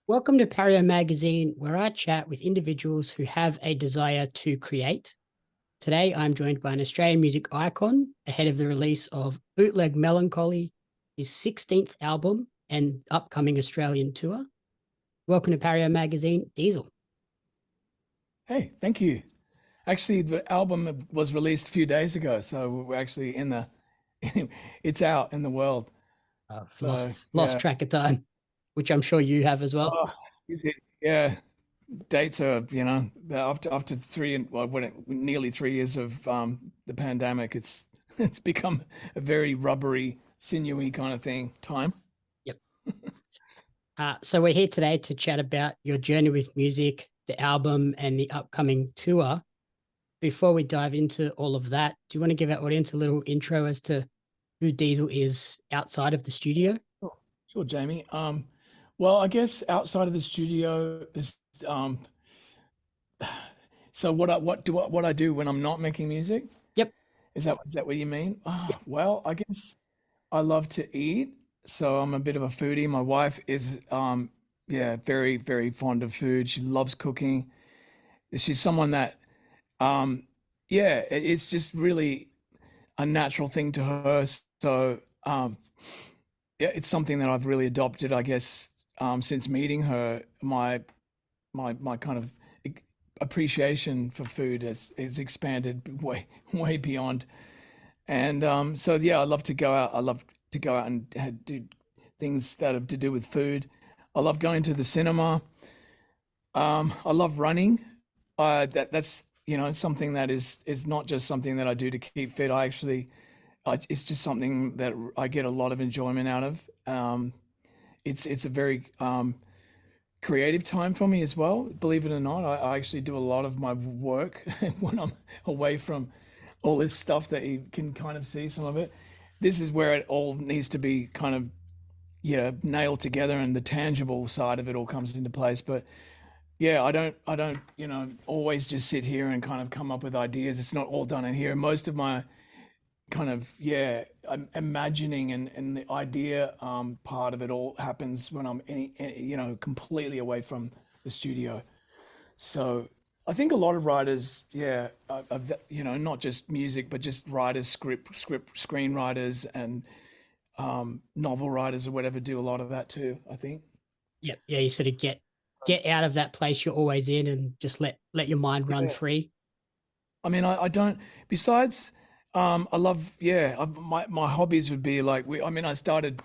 Welcome to Pario Magazine, where I chat with individuals who have a desire to create. Today, I'm joined by an Australian music icon ahead of the release of Bootleg Melancholy, his 16th album and upcoming Australian tour. Welcome to Pario Magazine, Diesel. Hey, thank you. Actually, the album was released a few days ago, so we're actually in the it's out in the world. I've So lost yeah. track of time, which I'm sure you have as well. Oh, yeah. Dates are, after three and well, nearly 3 years of the pandemic, it's become a very rubbery, sinewy kind of thing. Time. Yep. So we're here today to chat about your journey with music, the album, and the upcoming tour. Before we dive into all of that, do you want to give our audience a little intro as to who Diesel is outside of the studio? Sure, sure, Jamie. Well, I guess outside of the studio is so what I do when I'm not making music. Yep. Is that what you mean? Yep. Oh, well, I guess I love to eat, so I'm a bit of a foodie. My wife is yeah, very, very fond of food. She loves cooking. She's someone that yeah, it's just really a natural thing to her. So yeah, it's something that I've really adopted, I guess, since meeting her. My kind of appreciation for food has expanded way beyond. And so yeah, I love to go out. I love to go out and do things that have to do with food. I love going to the cinema. I love running. That's something that is not just something that I do to keep fit. It's just something that I get a lot of enjoyment out of. It's a very creative time for me as well. Believe it or not, I actually do a lot of my work when I'm away from all this stuff that you can kind of see some of it. This is where it all needs to be kind of, nailed together and the tangible side of it all comes into place. But yeah, I don't, always just sit here and kind of come up with ideas. It's not all done in here. Most of my kind of, yeah, imagining and the idea part of it all happens when I'm completely away from the studio. So I think a lot of writers, yeah, not just music, but just writers, screenwriters, and novel writers or whatever do a lot of that too, I think. Yep. Yeah, you sort of get out of that place you're always in and just let your mind run Yeah. free. I mean, I don't, besides, I love, yeah, my hobbies would be like, I started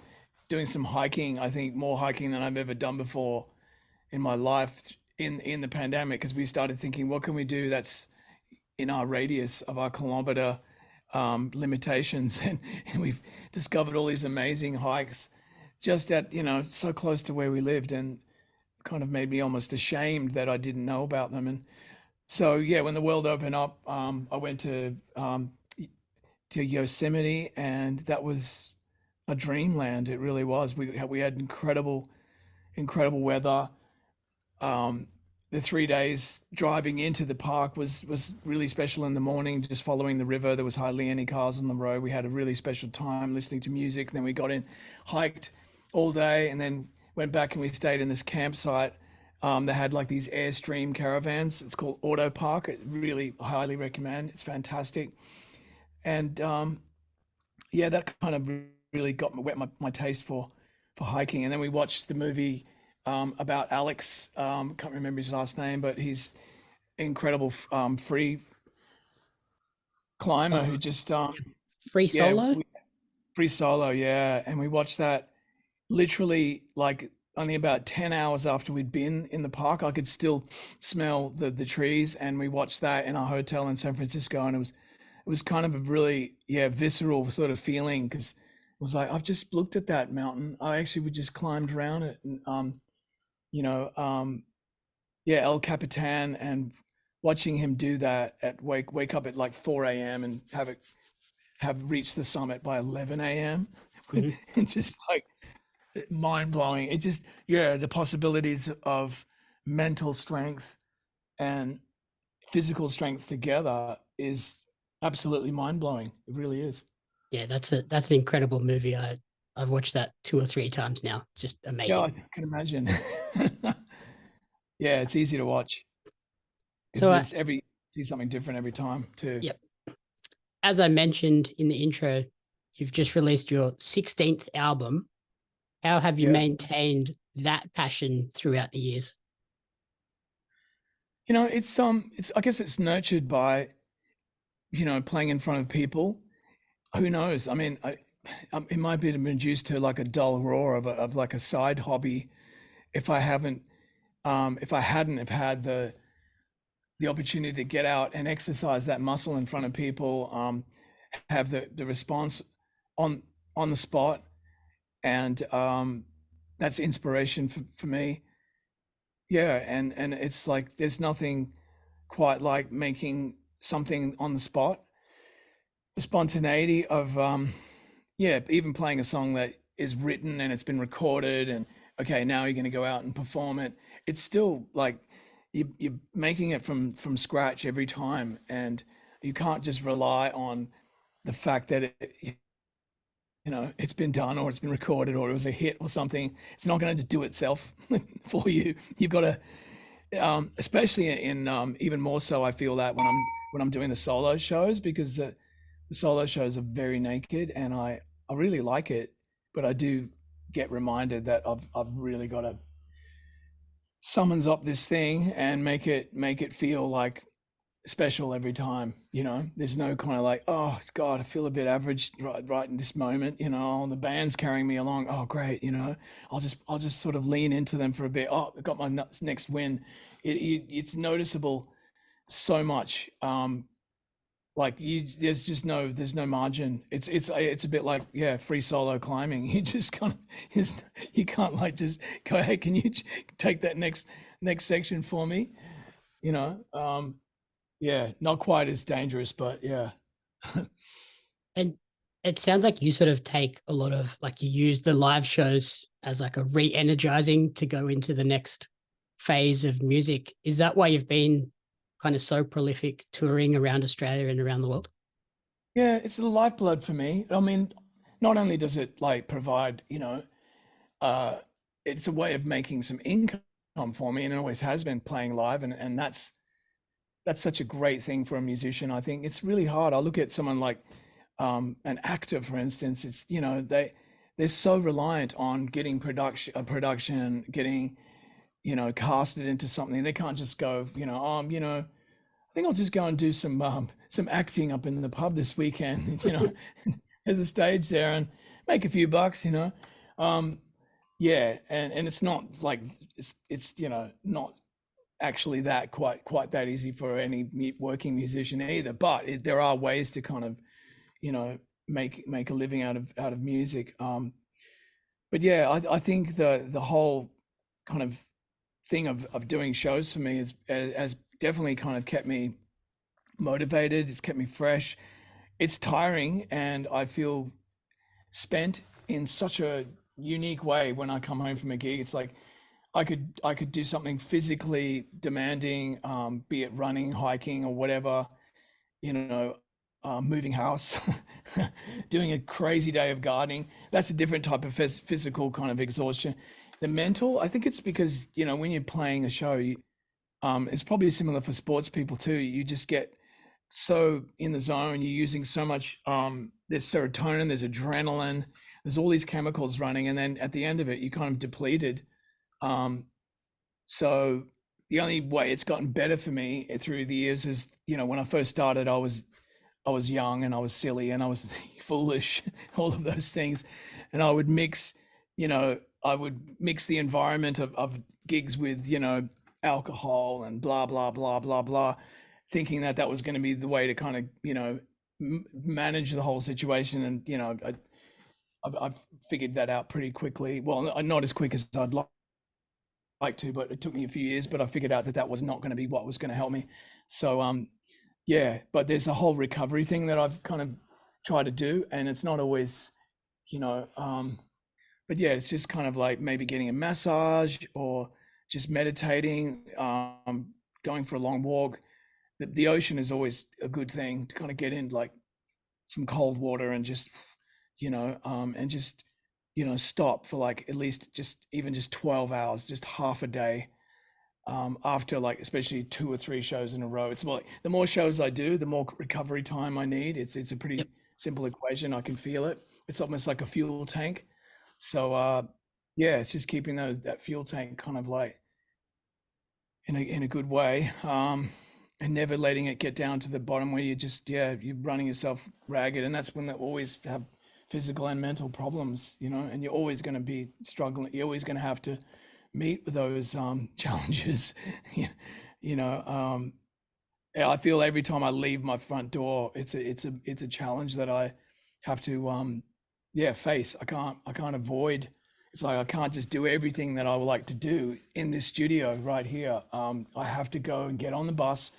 doing some hiking, I think more hiking than I've ever done before in my life in the pandemic, because we started thinking, what can we do that's in our radius of our kilometer limitations, and we've discovered all these amazing hikes just at so close to where we lived, and kind of made me almost ashamed that I didn't know about them. And so yeah, when the world opened up, I went to Yosemite, and that was a dreamland. It really was. We had incredible weather. Um, the 3 days driving into the park was really special. In the morning, just following the river. There was hardly any cars on the road. We had a really special time listening to music. Then we got in, hiked all day, and then went back and we stayed in this campsite. They had like these Airstream caravans. It's called Auto Park. I really highly recommend. It's fantastic. And yeah, that kind of really got whet my taste for hiking. And then we watched the movie about Alex. Can't remember his last name, but he's incredible free climber who Uh, just yep. Free yeah, solo. free solo, yeah. And we watched that literally like only about 10 hours after we'd been in the park. I could still smell the trees, and we watched that in our hotel in San Francisco, and it was kind of a really, yeah, visceral sort of feeling, because it was like, I've just looked at that mountain. I actually we just climbed around it, and you know, yeah, El Capitan, and watching him do that at wake up at like 4 a.m. and have reached the summit by 11 a.m. Mhm. and just like mind blowing. It just, yeah, the possibilities of mental strength and physical strength together is absolutely mind blowing. It really is. Yeah, that's an incredible movie. I I've watched that 2 or 3 times now. Just Yeah, amazing. I can imagine. Yeah, it's easy to watch because So, there's every see something different every time too. yep. As I mentioned in the intro, you've just released your 16th album. How have you Yeah. maintained that passion throughout the years? It's I guess it's nurtured by, playing in front of people. Who knows? I mean, it might be reduced to like a dull roar of like a side hobby if if I hadn't have had the opportunity to get out and exercise that muscle in front of people, have the response on on the spot, and that's inspiration for me. Yeah, and it's like there's nothing quite like making something on the spot. The spontaneity of yeah, even playing a song that is written and it's been recorded, and okay, now you're going to go out and perform it. It's still like you're making it from scratch every time, and you can't just rely on the fact that it's been done or it's been recorded or it was a hit or something. It's not going to just do itself for you. You've got to, especially in even more so. I feel that when I'm doing the solo shows, because the solo shows are very naked, and I really like it, but I do get reminded that I've really got to summons up this thing and make it feel like special every time. There's no kind of like, oh God, I feel a bit average right in this moment. The band's carrying me along. Oh great. I'll just sort of lean into them for a bit. Oh, I got my next win. It's noticeable so much. Like there's no margin. It's a bit like, yeah, free solo climbing. You just kind of you can't like just go, hey, can you take that next section for me? You know, um, yeah, not quite as dangerous, but yeah. And it sounds like you sort of take a lot of like you use the live shows as like a re-energizing to go into the next phase of music. Is that why you've been kind of so prolific touring around Australia and around the world? Yeah, it's the lifeblood for me. I mean, not only does it like provide, uh, it's a way of making some income for me, and it always has been playing live, and that's such a great thing for a musician. I think it's really hard. I look at someone like an actor, for instance. It's they're so reliant on getting production, getting casted into something. They can't just go, I think I'll just go and do some acting up in the pub this weekend. There's a stage there and make a few bucks. Um, yeah, and it's not like it's not actually that quite that easy for any working musician either. But there are ways to kind of you know make a living out of music. But yeah, I think the whole kind of thing of doing shows for me has definitely kind of kept me motivated. It's kept me fresh. It's tiring, and I feel spent in such a unique way when I come home from a gig. It's like I could do something physically demanding, be it running, hiking, or whatever, you know, moving house, doing a crazy day of gardening. That's a different type of physical kind of exhaustion. The mental, I think it's because, when you're playing a show, it's probably similar for sports people too. You just get so in the zone, you're using so much, there's serotonin, there's adrenaline, there's all these chemicals running. And then at the end of it, you kind of depleted. Um, so the only way it's gotten better for me through the years is, when I first started, I was young and I was silly and I was foolish, all of those things. And I would mix the environment of gigs with, alcohol and blah, blah, blah, blah, blah, thinking that that was going to be the way to kind of, manage the whole situation. And, I've figured that out pretty quickly. Well, not as quick as I'd like to, but it took me a few years, but I figured out that that was not going to be what was going to help me. So, yeah, but there's a whole recovery thing that I've kind of tried to do, and it's not always, you know, but yeah, it's just kind of like maybe getting a massage or just meditating, going for a long walk. The ocean is always a good thing to kind of get in, like some cold water and just, and just, stop for like at least just 12 hours, just half a day, after like especially 2 or 3 shows in a row. It's like the more shows I do, the more recovery time I need. It's a Yep. pretty simple equation. I can feel it. It's almost like a fuel tank. So yeah, it's just keeping that fuel tank kind of like in a good way, and never letting it get down to the bottom where you're running yourself ragged, and that's when they always have physical and mental problems, and you're always going to be struggling. You're always going to have to meet with those challenges. you you know yeah, I feel every time I leave my front door, it's a challenge that I have to face. I can't avoid. It's like I can't just do everything that I would like to do in this studio right here. I have to go and get on the bus,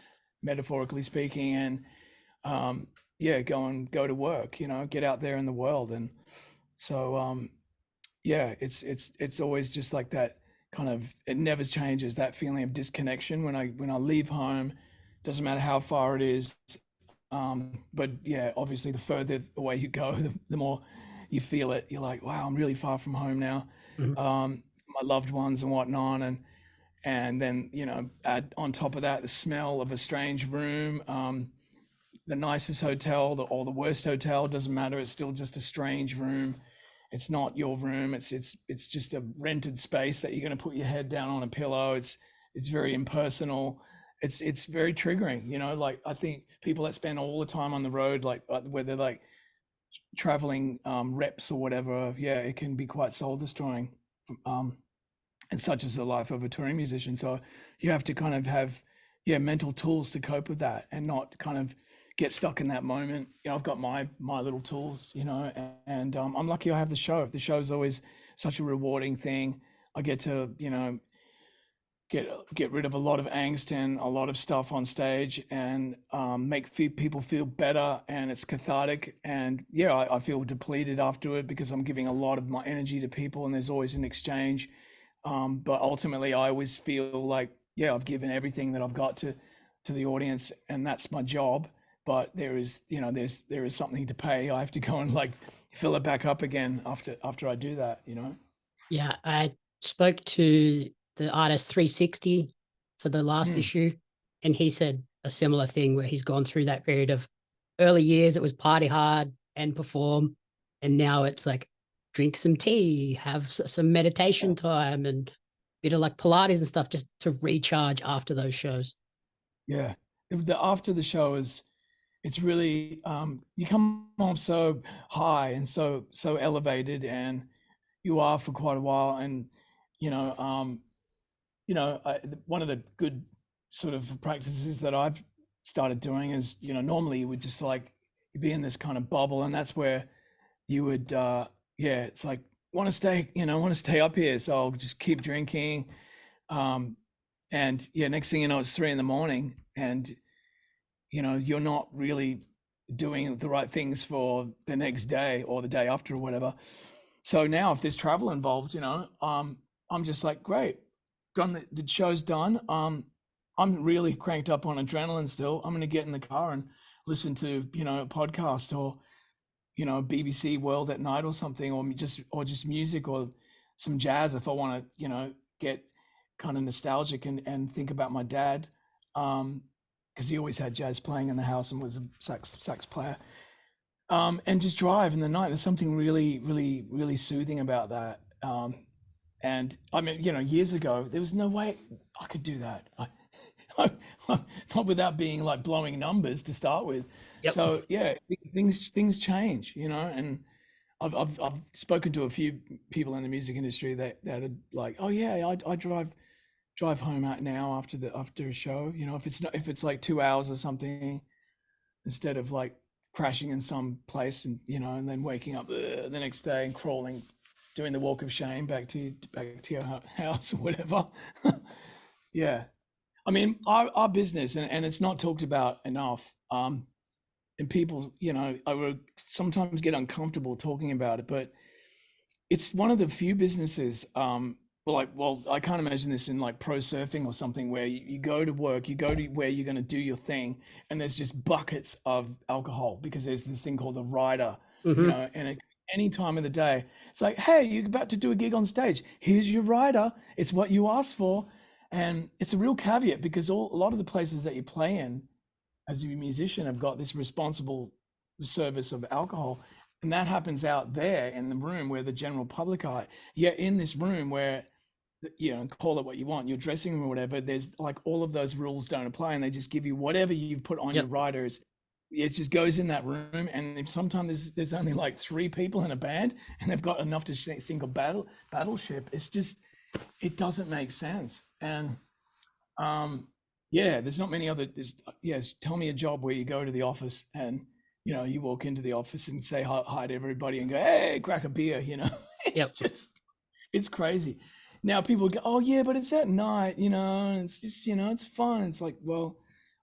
metaphorically speaking, and go to work. Get out there in the world, and so yeah, it's always just like that kind of. It never changes, that feeling of disconnection when I leave home. Doesn't matter how far it is, but yeah, obviously the further away you go, the more you feel it. You're like, wow, I'm really far from home now. Mhm. My loved ones and whatnot, and then add on top of that the smell of a strange room. The nicest hotel or the worst hotel, doesn't matter. It's still just a strange room. It's not your room. It's just a rented space that you're going to put your head down on a pillow. It's very impersonal. It's very triggering. Like I think people that spend all the time on the road, like where they're like traveling reps or whatever, yeah, it can be quite soul destroying. Um, and such is the life of a touring musician. So you have to kind of have, yeah, mental tools to cope with that and not kind of get stuck in that moment. I've got my little tools, and I'm lucky I have the show. The show is always such a rewarding thing. I get to, get rid of a lot of angst and a lot of stuff on stage, and make people feel better, and it's cathartic. And yeah, I feel depleted afterward because I'm giving a lot of my energy to people, and there's always an exchange. But ultimately, I always feel like, yeah, I've given everything that I've got to the audience, and that's my job. But there is, there is something to pay. I have to go and like fill it back up again after I do that. Yeah, I spoke to the artist 360 for the last Hmm. issue, and he said a similar thing where he's gone through that period of early years. It was party hard and perform, and now it's like drink some tea, have some Yeah. meditation time, and bit of like Pilates and stuff just to recharge after those shows. Yeah. The after the show is it's really you come off so high and so elevated, and you are for quite a while. And you know um one of the good sort of practices that I've started doing is, normally you would just like you'd be in this kind of bubble, and that's where you would yeah, it's like want to stay up here, so I'll just keep drinking. um and yeah, next thing you know, it's 3 in the morning, and you're not really doing the right things for the next day or the day after or whatever. So now if there's travel involved, I'm just like, great, done, the show's done. I'm really cranked up on adrenaline still. I'm going to get in the car and listen to, a podcast, or, BBC World at Night or something, or just music, or some jazz if I want to, get kind of nostalgic and think about my dad. Because he always had jazz playing in the house and was a sax player. And just drive in the night. There's something really, really, really soothing about that. And I mean, years ago, there was no way I could do that. Not without being like blowing numbers to start with. Yep. So yeah, things change, and I've spoken to a few people in the music industry that are like, oh yeah, I drive home out now after a show. If it's like 2 hours or something, instead of like crashing in some place, and then waking up the next day and crawling, doing the walk of shame back to your house or whatever. Yeah, I mean, our business, and it's not talked about enough. And people, I would sometimes get uncomfortable talking about it, but it's one of the few businesses. Well, I can't imagine this in like pro surfing or something, where you go to work, you go to where you're going to do your thing, and there's just buckets of alcohol because there's this thing called a rider, Hmm. and any time of the day. It's like, hey, you're about to do a gig on stage. Here's your rider. It's what you asked for. And it's a real caveat because a lot of the places that you play in as a musician have got this responsible service of alcohol. And that happens out there in the room where the general public are. Yet in this room where, call it what you want, your dressing room or whatever, there's like all of those rules don't apply and they just give you whatever you've put on your Yep. riders. It just goes in that room, and sometimes there's only like 3 people in a band and they've got enough to sink a battleship. It's just, it doesn't make sense. And yeah, there's not many other. Yes, tell me a job where you go to the office and you walk into the office and say hi to everybody and go, hey, crack a beer. It's Yep. just, it's crazy. Now people go, oh yeah, but it's at night, and it's just, it's fun. It's like, well,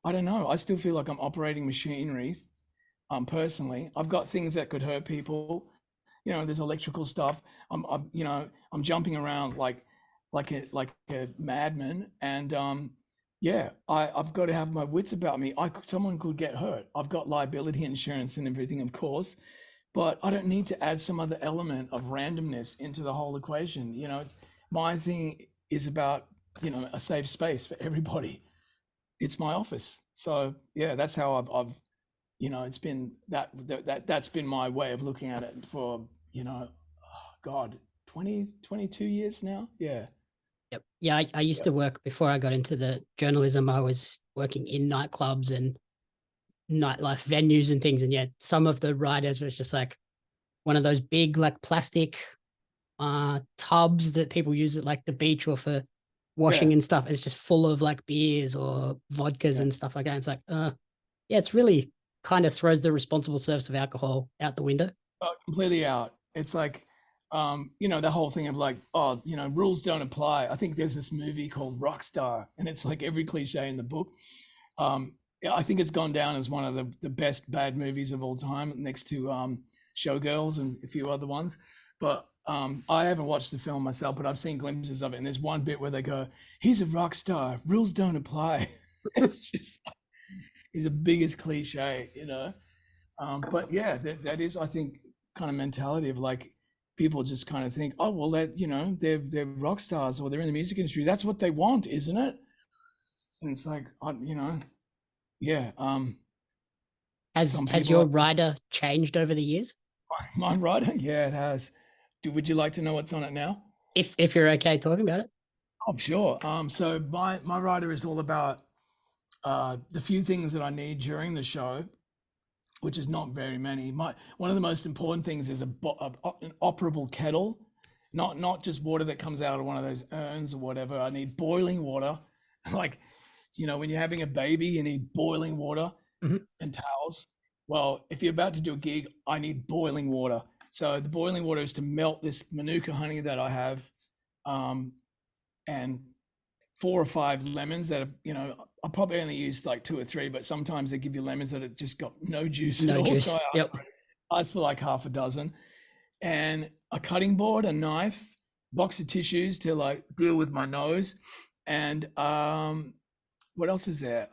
I don't know. I still feel like I'm operating machinery. Personally, I've got things that could hurt people. There's electrical stuff. I'm jumping around like a madman, and yeah, I've got to have my wits about me. Someone could get hurt. I've got liability insurance and everything, of course, but I don't need to add some other element of randomness into the whole equation. My thing is about a safe space for everybody. It's my office, so yeah, that's how I've it's been that's been my way of looking at it for God, 22 years now. Yeah. Yep. Yeah, I used Yeah. to work before I got into the journalism. I was working in nightclubs and nightlife venues and things. And yeah, some of the riders was just like one of those big like plastic tubs that people use at like the beach or for Yeah. washing and stuff. It's just full of like beers or vodkas Yeah. and stuff like that. It's like, yeah, it's really kind of throws the responsible service of alcohol out the window. Completely out. It's like, the whole thing of like, oh, rules don't apply. I think there's this movie called Rockstar, and it's like every cliche in the book. Yeah, I think it's gone down as one of the best bad movies of all time, next to Showgirls and a few other ones. But I haven't watched the film myself, but I've seen glimpses of it. And there's one bit where they go, "He's a rock star. Rules don't apply." It's just, he's the biggest cliche. But yeah, that is, I think, kind of mentality of like people just kind of think, oh well, they're rock stars or they're in the music industry. That's what they want, isn't it? And it's like, yeah. Has Some has people your are rider changed over the years? mine, right? Yeah, it has. Would you like to know what's on it now? If you're okay talking about it. I'm sure. So my rider is all about the few things that I need during the show, which is not very many. One of the most important things is an operable kettle, not just water that comes out of one of those urns or whatever. I need boiling water, like when you're having a baby, you need boiling water Mhm. and towels. Well, if you're about to do a gig, I need boiling water. So the boiling water is to melt this manuka honey that I have, and 4 or 5 lemons that I probably only use like 2 or 3, but sometimes they give you lemons that have just got no juice at No all. So juice. I Yep. asked for like half a dozen, and a cutting board, a knife, box of tissues to like deal with my nose, and what else is there?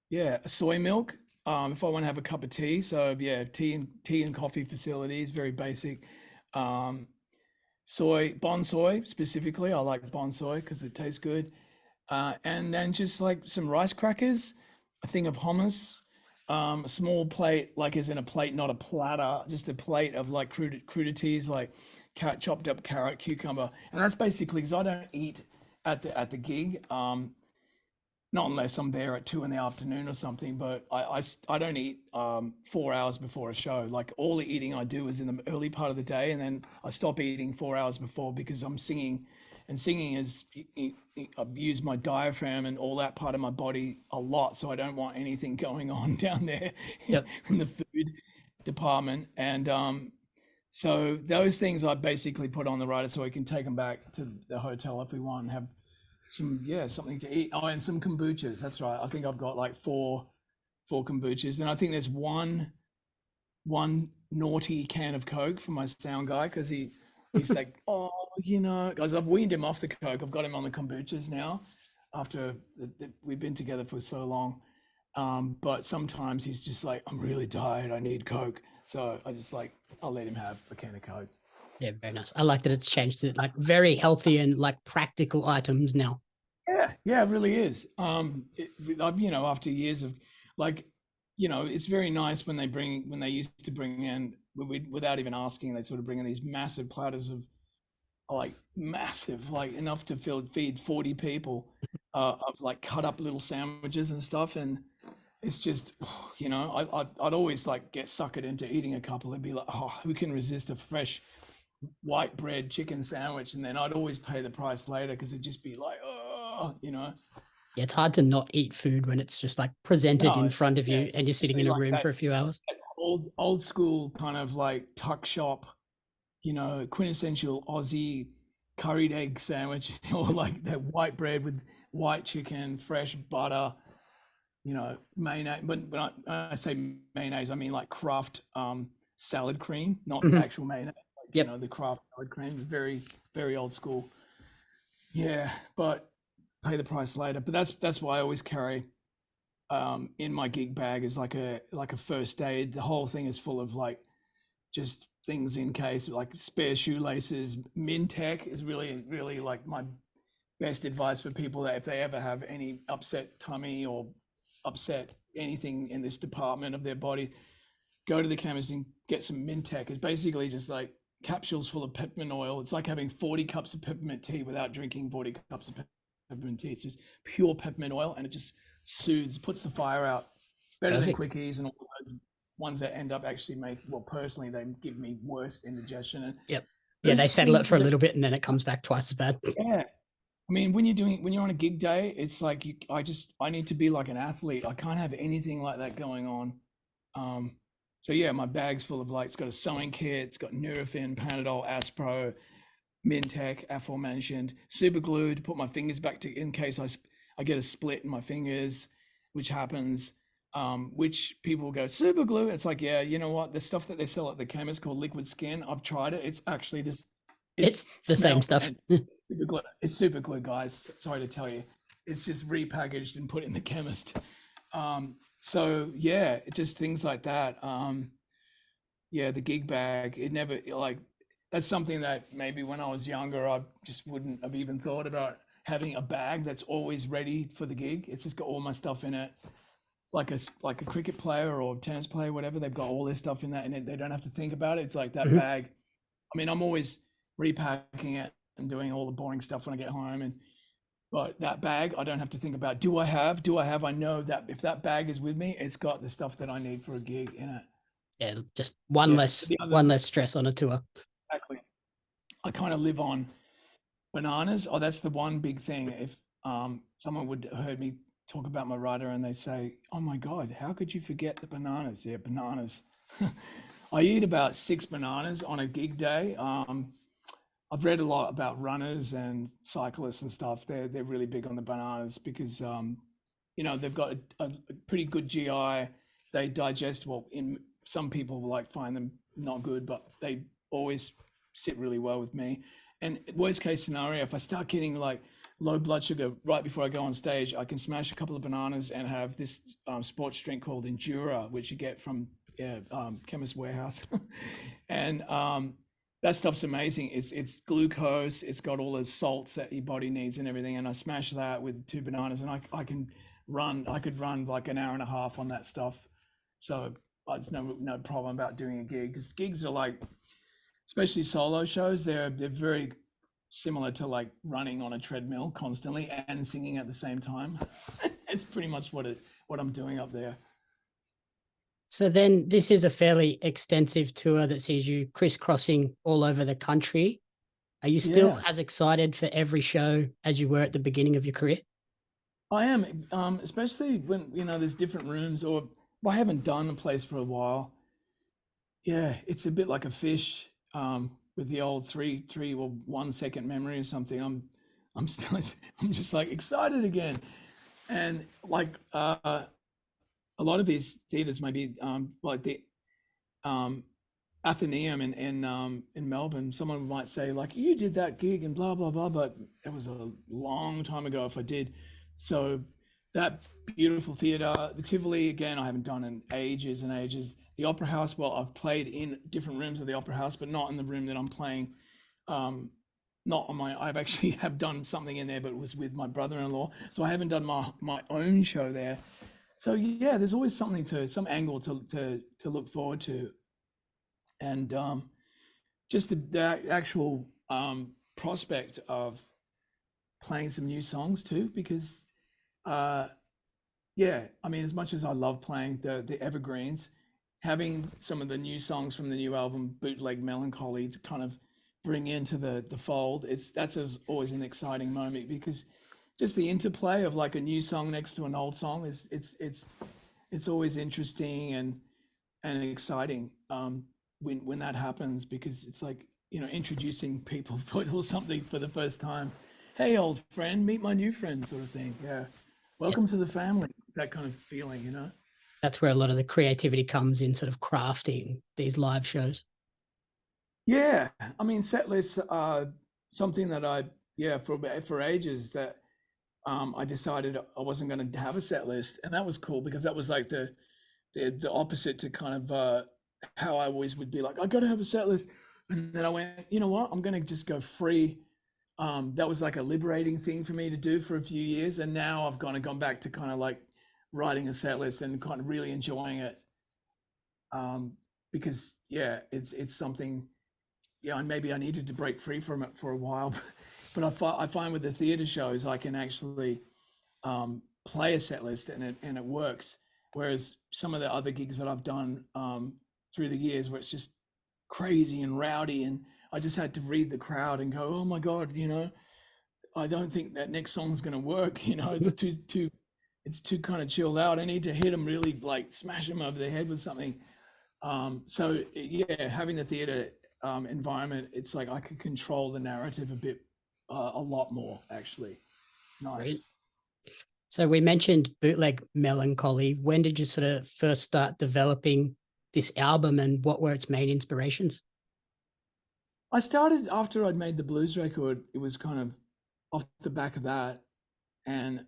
Yeah, soy milk. If I want to have a cup of tea, so yeah, tea and coffee facilities, very basic. Um, Bonsoy specifically. I like bonsoy because it tastes good. And then just like some rice crackers, a thing of hummus, a small plate, like as in a plate, not a platter, just a plate of like crudities, like chopped up carrot, cucumber, and that's basically because I don't eat at the gig. Not unless I'm there at 2 in the afternoon or something, but I don't eat 4 hours before a show. Like all the eating I do is in the early part of the day, and then I stop eating 4 hours before because I'm singing, and singing is, I've used my diaphragm and all that part of my body a lot, so I don't want anything going on down there Yep. in the food department. And so those things I basically put on the rider so we can take them back to the hotel if we want and have something to eat. Oh, and some kombuchas. That's right. I think I've got like four kombuchas, and I think there's one naughty can of Coke for my sound guy because he's like, oh, guys, I've weaned him off the Coke. I've got him on the kombuchas now after we've been together for so long. But sometimes he's just like, I'm really tired, I need Coke. So I just like, I'll let him have a can of Coke. Yeah, very nice. I like that it's changed to like very healthy and like practical items now. Yeah, it really is. After years of like, it's very nice when they used to bring in without even asking, they sort of bring in these massive platters of like massive, like enough to feed 40 people, of like cut up little sandwiches and stuff. And it's just, I'd always like get suckered into eating a couple and be like, oh, who can resist a fresh white bread chicken sandwich? And then I'd always pay the price later because it'd just be like, oh. Yeah, it's hard to not eat food when it's just like presented No, in front of yeah, you and you're sitting especially in a like room that, for a few hours. that old school kind of like tuck shop, quintessential Aussie curried egg sandwich, or like that white bread with white chicken, fresh butter, mayonnaise. But when I say mayonnaise, I mean like craft salad cream, not Mhm. actual mayonnaise. Like, Yep. the craft salad cream, very, very old school. Yeah, but pay the price later. But that's why I always carry in my gig bag is like a first aid. The whole thing is full of like just things in case, like spare shoelaces. Mintec is really, really like my best advice for people that if they ever have any upset tummy or upset anything in this department of their body, go to the chemist and get some Mintec. It's basically just like capsules full of peppermint oil. It's like having 40 cups of peppermint tea without drinking 40 cups of peppermint tea. It's just pure peppermint oil, and it just soothes, puts the fire out. Better than Perfect. quickies and all those ones that end up actually well, personally, they give me worse indigestion. And Yep. Yeah, those they settle it for things a that, little bit and then it comes back twice as bad. yeah. I mean, when you're on a gig day, it's like I need to be like an athlete. I can't have anything like that going on. Um, so yeah, my bag's full of like, it's got a sewing kit, it's got Nurofen, Panadol, Aspro, Mintec, aforementioned, super glue to put my fingers back to in case I get a split in my fingers, which happens. Which people go super glue. It's like, yeah, you know what? The stuff that they sell at the chemist called liquid skin, I've tried it. It's actually this. It's It's the same smells stuff. and super glue. It's super glue, guys. Sorry to tell you, it's just repackaged and put in the chemist. So yeah, just things like that. Yeah, the gig bag, it never like that's something that maybe when I was younger, I just wouldn't have even thought about having a bag that's always ready for the gig. It's just got all my stuff in it, like a cricket player or tennis player, whatever. They've got all their stuff in that, and they don't have to think about it. It's like that Mhm. bag. I mean, I'm always repacking it and doing all the boring stuff when I get home, and but that bag, I don't have to think about. Do I have? I know that if that bag is with me, it's got the stuff that I need for a gig in it. Yeah, just Yeah. But the other one thing, less stress on a tour. exactly. I kind of live on bananas. Oh, that's the one big thing. If someone would heard me talk about my rider and they say, "Oh my God, how could you forget the bananas?" Yeah, bananas. I eat about 6 bananas on a gig day. I've read a lot about runners and cyclists and stuff. They're really big on the bananas because they've got a pretty good GI. They digest well. In some people like find them not good, but they always sit really well with me. And worst case scenario, if I start getting like low blood sugar right before I go on stage, I can smash a couple of bananas and have this sports drink called Endura, which you get from Chemist Warehouse, and that stuff's amazing. It's glucose. It's got all the salts that your body needs and everything. And I smash that with 2 bananas, and I can run. I could run like an hour and a half on that stuff. So there's no problem about doing a gig because gigs are like, especially solo shows. They're very similar to like running on a treadmill constantly and singing at the same time. It's pretty much what I'm doing up there. So then this is a fairly extensive tour that sees you crisscrossing all over the country. Are you still Yeah, as excited for every show as you were at the beginning of your career? I am. Especially when there's different rooms, or I haven't done a place for a while. Yeah, it's a bit like a fish with the old three or 1 second memory or something. I'm still I'm just like excited again, and like a lot of these theaters, maybe like the um, Athenaeum in Melbourne, someone might say like you did that gig and blah blah blah, but it was a long time ago if I did. So That beautiful theater, the Tivoli, again, I haven't done in ages and ages. The Opera House, well, I've played in different rooms of the Opera House, but not in the room that I'm playing. Um, not on my, I've actually have done something in there, but it was with my brother-in-law. So I haven't done my own show there. So yeah, there's always something to, some angle to look forward to. And just the actual prospect of playing some new songs too, because uh, yeah, I mean, as much as I love playing the evergreens, having some of the new songs from the new album, Bootleg Melancholy, to kind of bring into the fold, always an exciting moment because just the interplay of like a new song next to an old song is it's always interesting and exciting when that happens because it's like introducing people for something for the first time. Hey, old friend, meet my new friend, sort of thing. Yeah, Yeah, welcome to the family. It's that kind of feeling. that's where a lot of the creativity comes in, sort of crafting these live shows. Yeah, I mean, set lists are something that for ages that I decided I wasn't going to have a set list, and that was cool because that was like the opposite to kind of how I always would be like, I got to have a set list. And then I went, you know what? I'm going to just go free. That was like a liberating thing for me to do for a few years. And now I've gone back to kind of like writing a set list and kind of really enjoying it. Because yeah, it's something, yeah, and maybe I needed to break free from it for a while. But I find with the theater shows, I can actually play a set list and it works. Whereas some of the other gigs that I've done through the years, where it's just crazy and rowdy, and I just had to read the crowd and go, oh my god, I don't think that next song's going to work. It's too kind of chilled out. I need to hit them really like smash them over the head with something. So yeah, having the theater environment, it's like I could control the narrative a lot more actually. It's nice. Great. So we mentioned Bootleg Melancholy. When did you sort of first start developing this album, and what were its main inspirations? I started after I'd made the blues record. It was kind of off the back of that, and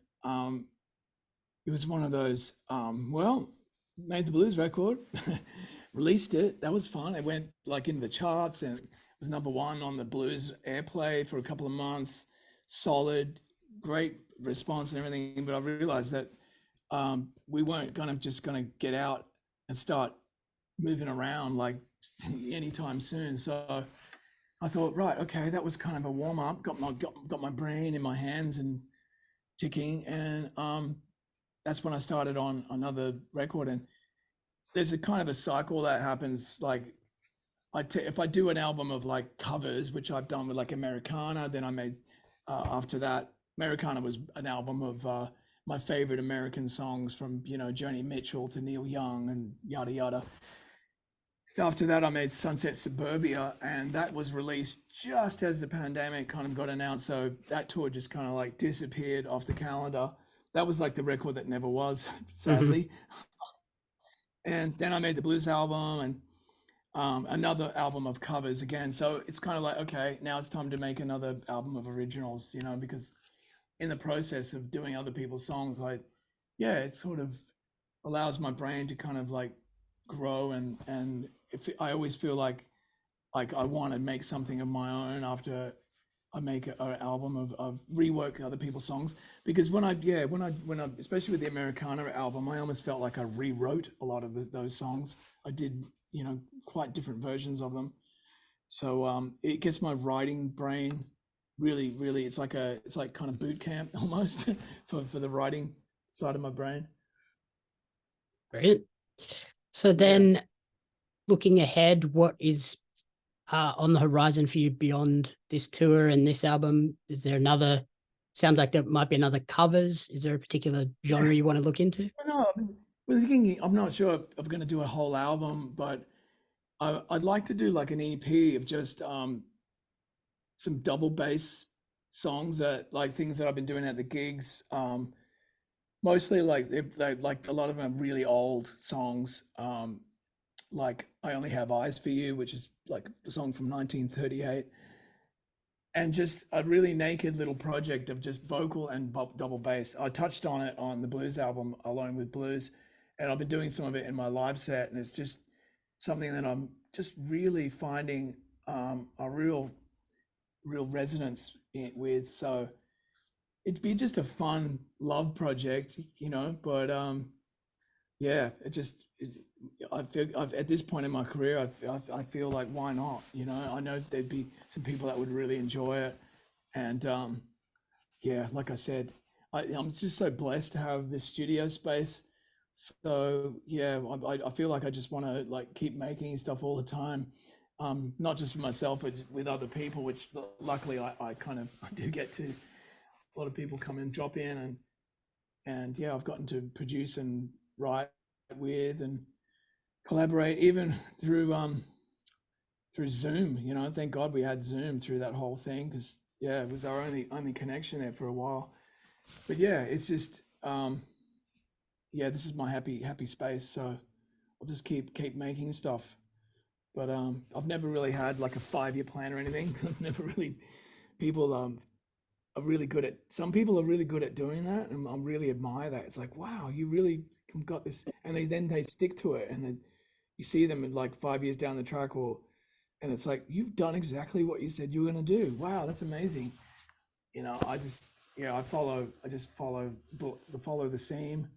it was one of those. Well, made the blues record, released it. That was fun. It went like into the charts and it was number one on the blues airplay for a couple of months. Solid, great response and everything. But I realized that we weren't just going to get out and start moving around like anytime soon. So I thought, right, okay, that was kind of a warm up. Got my brain in my hands and ticking, and that's when I started on another record. And there's a kind of a cycle that happens. Like if I do an album of like covers, which I've done with like Americana, then I made after that Americana was an album of my favorite American songs from Joni Mitchell to Neil Young and yada yada. After that, I made Sunset Suburbia, and that was released just as the pandemic kind of got announced. So that tour just kind of like disappeared off the calendar. That was like the record that never was, Mm-hmm. sadly. And then I made the blues album and another album of covers again. So it's kind of like, okay, now it's time to make another album of originals, because in the process of doing other people's songs, yeah, it sort of allows my brain to kind of like grow and if I always feel like I want to make something of my own after I make an album of rework other people's songs because when I especially with the Americana album I almost felt like I rewrote a lot of those songs. I did quite different versions of them, so it gets my writing brain really it's like kind of boot camp almost for the writing side of my brain. Brilliant. So Yeah. then, looking ahead, what is on the horizon for you beyond this tour and this album? Is there another? Sounds like there might be another covers. Is there a particular Yeah. genre you want to look into? No, we're thinking. I'm not sure if I'm going to do a whole album, but I'd like to do like an EP of just some double bass songs that like things that I've been doing at the gigs. Mostly like they like a lot of them are really old songs. Like I Only Have Eyes for You, which is like the song from 1938, and just a really naked little project of just vocal and double bass. I touched on it on the blues album, Alone with Blues, and I've been doing some of it in my live set, and it's just something that I'm just really finding a real resonance with. So it'd be just a fun love project, but yeah, I feel at this point in my career, I feel like why not? I know there'd be some people that would really enjoy it, and yeah, like I said, I'm just so blessed to have this studio space. So yeah, I feel like I just want to like keep making stuff all the time, not just for myself, but with other people. Which luckily I kind of I do get to. A lot of people come and drop in, and yeah, I've gotten to produce and write with and collaborate even through Zoom. Thank God we had Zoom through that whole thing, because yeah, it was our only connection there for a while. But yeah, it's just yeah, this is my happy space. So I'll just keep making stuff. But I've never really had like a 5-year plan or anything. I've never really people are really good at some people are really good at doing that, and I really admire that. It's like, wow, you really got this, and they stick to it, and then you see them in like 5 years down the track, and it's like you've done exactly what you said you were going to do. Wow, that's amazing. I just I just follow the seam,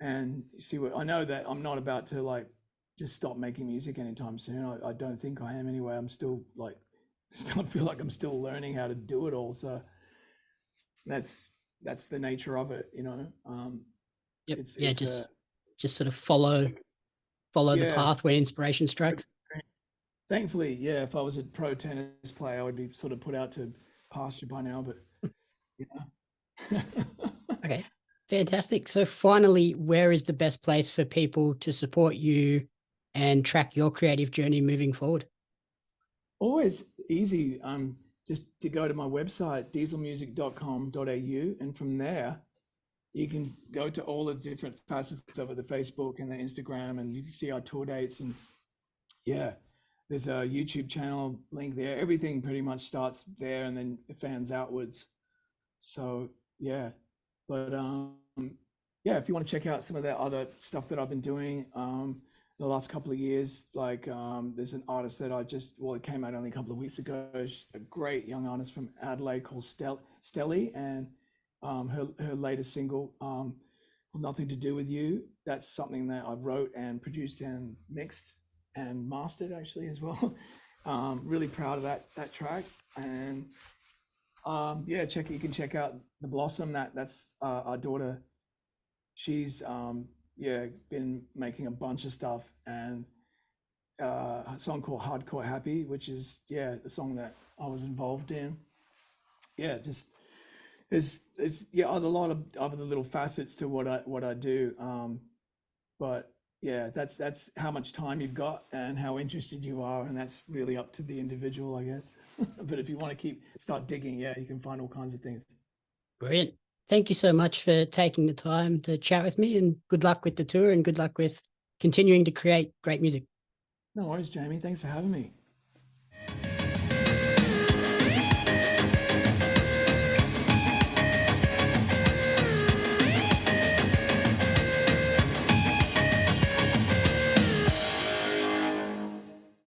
and see what I know that I'm not about to like just stop making music anytime soon. I don't think I am anyway. I'm still like still feel like I'm still learning how to do it all. So that's the nature of it. Yep. It's Yeah, it's a just sort of follow the yeah. path when inspiration strikes. Thankfully, yeah. If I was a pro tennis player, I would be sort of put out to pasture by now. But you know, Okay. Fantastic. So finally, where is the best place for people to support you and track your creative journey moving forward? always easy. Just to go to my website dieselmusic.com.au, and from there you can go to all the different facets of it, the Facebook and the Instagram, and you can see our tour dates. And yeah, there's a YouTube channel link there. Everything pretty much starts there and then it fans outwards. So yeah, but yeah, if you want to check out some of that other stuff that I've been doing the last couple of years, like there's an artist that it came out only a couple of weeks ago, a great young artist from Adelaide called Stelly, and her latest single, Nothing to Do with You. That's something that I wrote and produced and mixed and mastered actually as well. Really proud of that track. And yeah, you can check out The Blossom. That's our daughter. She's yeah, been making a bunch of stuff, and a song called Hardcore Happy, which is yeah, the song that I was involved in. Yeah, just there's yeah, a lot of other little facets to what I do. But yeah, that's how much time you've got and how interested you are, and that's really up to the individual, I guess. But if you want to start digging, yeah, you can find all kinds of things. Brilliant. Thank you so much for taking the time to chat with me, and good luck with the tour and good luck with continuing to create great music. No worries, Jamie. Thanks for having me.